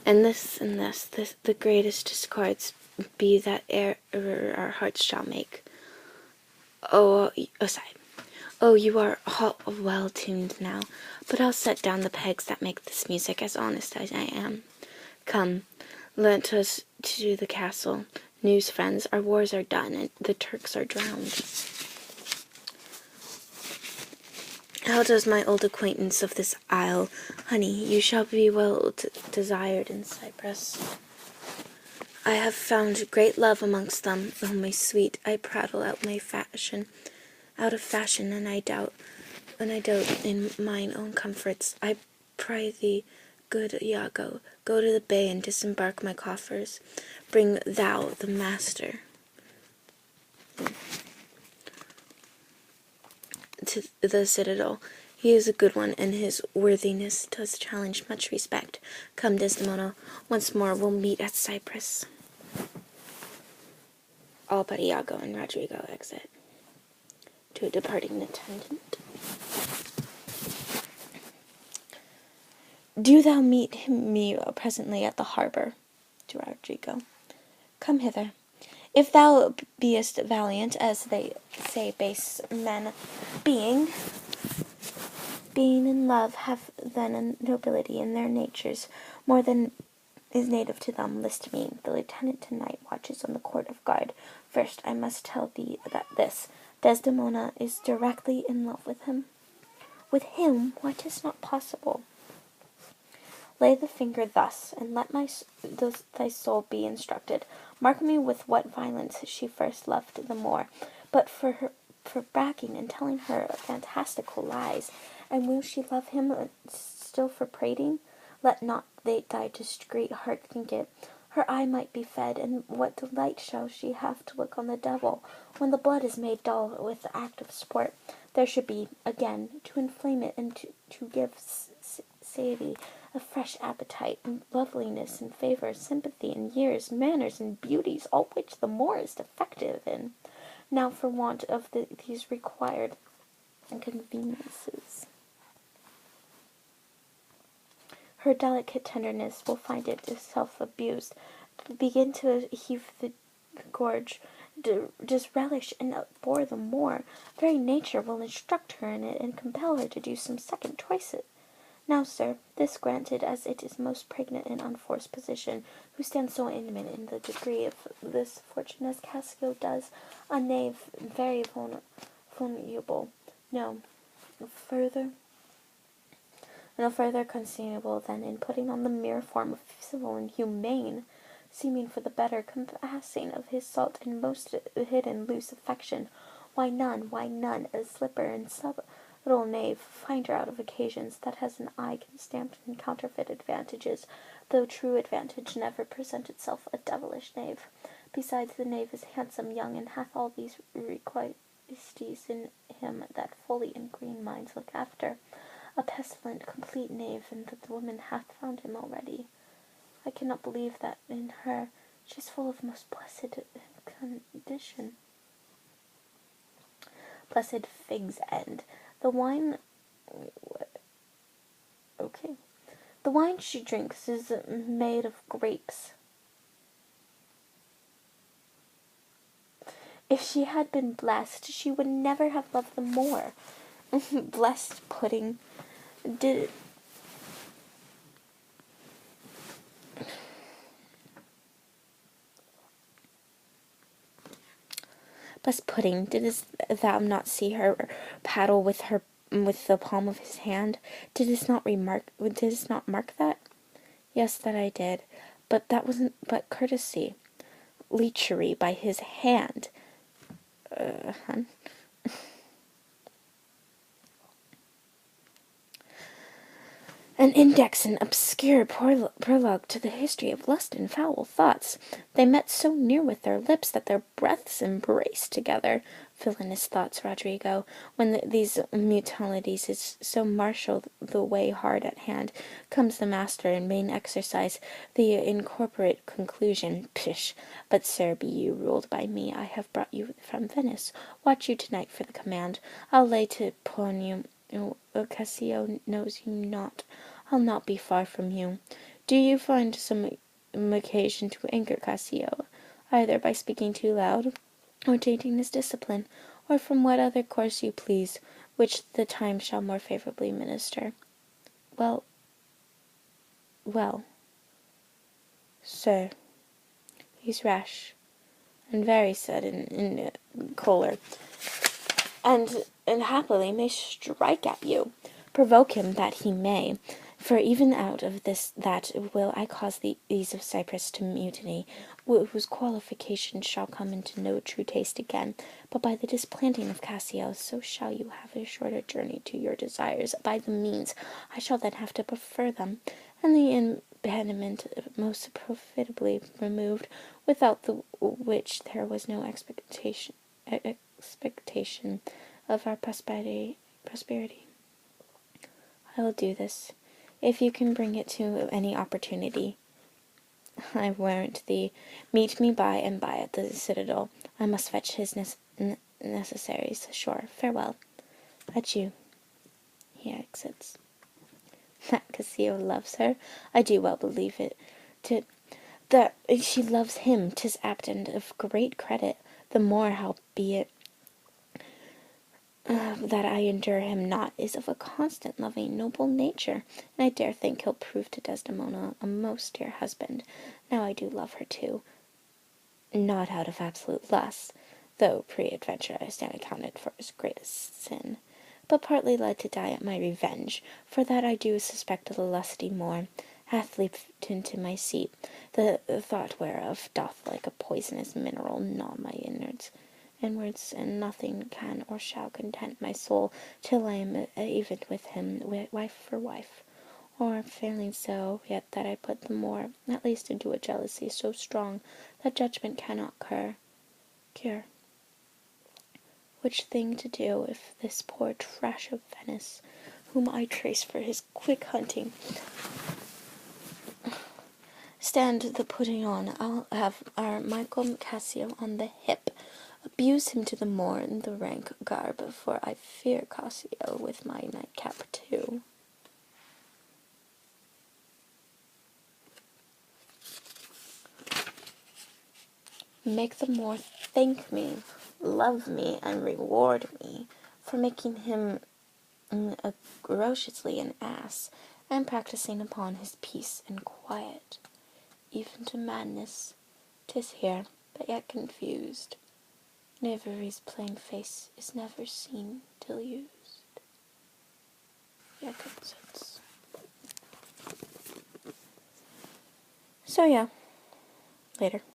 And this, the greatest discords be that e'er our hearts shall make. Sigh. Oh, you are all well tuned now, but I'll set down the pegs that make this music as honest as I am. Come, let us to the castle. News, friends, our wars are done, and the Turks are drowned. How does my old acquaintance of this isle? Honey, you shall be well desired in Cyprus. I have found great love amongst them. Oh, my sweet, I prattle out of fashion, and I dote in mine own comforts. I pray thee, good Iago, go to the bay and disembark my coffers. Bring thou the master to the citadel. He is a good one, and his worthiness does challenge much respect. Come, Desdemona, once more we'll meet at Cyprus. All but Iago and Rodrigo exit. To a departing attendant. Do thou meet me presently at the harbour. To Rodrigo. Come hither. If thou beest valiant, as they say base men, being in love, have then a nobility in their natures, more than is native to them, list me. The lieutenant tonight watches on the court of guard. First, I must tell thee that this Desdemona is directly in love with him. With him, why 'tis not possible. Lay the finger thus, and let thy soul be instructed. Mark me with what violence she first loved the more, but for bragging and telling her fantastical lies. And will she love him still for prating? Let not thy discreet heart think it. Her eye might be fed, and what delight shall she have to look on the devil, when the blood is made dull with the act of sport? There should be, again, to inflame it, and to give satiety, a fresh appetite, and loveliness, and favour, sympathy, and years, manners, and beauties, all which the more is defective in. Now, for want of these required conveniences, her delicate tenderness will find itself abused, begin to heave the gorge, disrelish and abhor the more. Very nature will instruct her in it, and compel her to do some second choices. Now, sir, this granted, as it is most pregnant and unforced position, who stands so intimate in the degree of this fortune as Cassio does, a knave very vulnerable, no further conceivable than in putting on the mere form of civil and humane, seeming for the better compassing of his salt and most hidden loose affection. Why none, a slipper and subtle knave, finder out of occasions, that has an eye can stamp in counterfeit advantages, though true advantage never present itself, a devilish knave. Besides, the knave is handsome, young, and hath all these requisities in him that folly and green minds look after. A pestilent, complete knave, and that the woman hath found him already. I cannot believe that in her she is full of most blessed condition. Blessed fig's end. The wine she drinks is made of grapes. If she had been blessed, she would never have loved them more. Blessed pudding. Blessed pudding, didst thou not see her paddle with the palm of his hand? Didst not mark that? Yes, that I did, but that wasn't but courtesy. Lechery by his hand. Hun. An index and obscure prologue to the history of lust and foul thoughts. They met so near with their lips that their breaths embraced together. Villainous thoughts, Rodrigo, when these mutilities is so martial the way hard at hand, comes the master and main exercise, the incorporate conclusion. Pish! But, sir, be you ruled by me. I have brought you from Venice. Watch you tonight for the command. I'll lay to upon you. Cassio knows you not. I'll not be far from you. Do you find some occasion to anger Cassio, either by speaking too loud, or tainting his discipline, or from what other course you please, which the time shall more favourably minister? Well, well, sir, he's rash, and very sudden in choler, and happily may strike at you. Provoke him that he may, for even out of this that will I cause the ease of Cyprus to mutiny, whose qualification shall come into no true taste again, but by the displanting of Cassio, so shall you have a shorter journey to your desires. By the means I shall then have to prefer them, and the impediment most profitably removed, without the which there was no expectation of our prosperity. I will do this, if you can bring it to any opportunity. I warrant thee. Meet me by and by at the citadel. I must fetch his necessaries ashore. Farewell. Adieu. He exits. That Cassio loves her, I do well believe it. That she loves him, 'tis apt and of great credit, the more howbeit that I endure him not, is of a constant, loving, noble nature, and I dare think he'll prove to Desdemona a most dear husband. Now I do love her too, not out of absolute lust, though pre-adventure I stand accounted for his greatest sin, but partly led to die at my revenge, for that I do suspect the lusty more hath leaped into my seat, the thought whereof doth like a poisonous mineral gnaw my inwards, and nothing can or shall content my soul till I am even with him, wife for wife, or failing so, yet that I put the more, at least into a jealousy so strong that judgment cannot cure. Which thing to do if this poor trash of Venice, whom I trace for his quick hunting, stand the putting on, I'll have our Michael Cassio on the hip, abuse him to the more in the rank garb, for I fear Cassio with my nightcap too. Make the Moor thank me, love me, and reward me for making him atrociously an ass, and practising upon his peace and quiet, even to madness. 'Tis here, but yet confused. Knavery's plain face is never seen till used. So yeah, later.